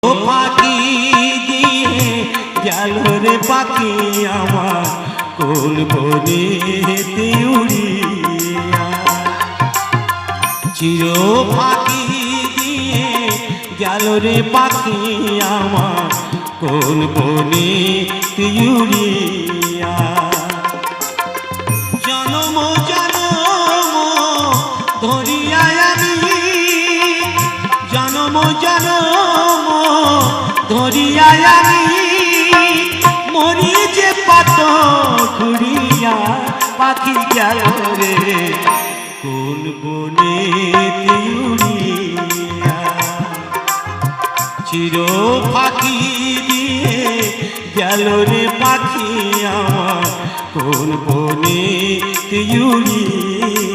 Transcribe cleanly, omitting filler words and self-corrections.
ফাঁকি দিয়ে গেল রে পাখি আমার কোন বনেতে উড়িয়া। চির ফাঁকি দিয়ে গেল রে পাখি আমার কোন বনেতে উড়িয়া। জনম জনম ধরিয়া আমি, জনম জনম ধরিয়া আমি মরি যে পাত ঘুরিয়া। পাখি গেল রে কোন বনেতে উড়িয়া। চির ফাঁকি দিয়ে গেল রে পাখি আমার কোন বনেতে উড়িয়া।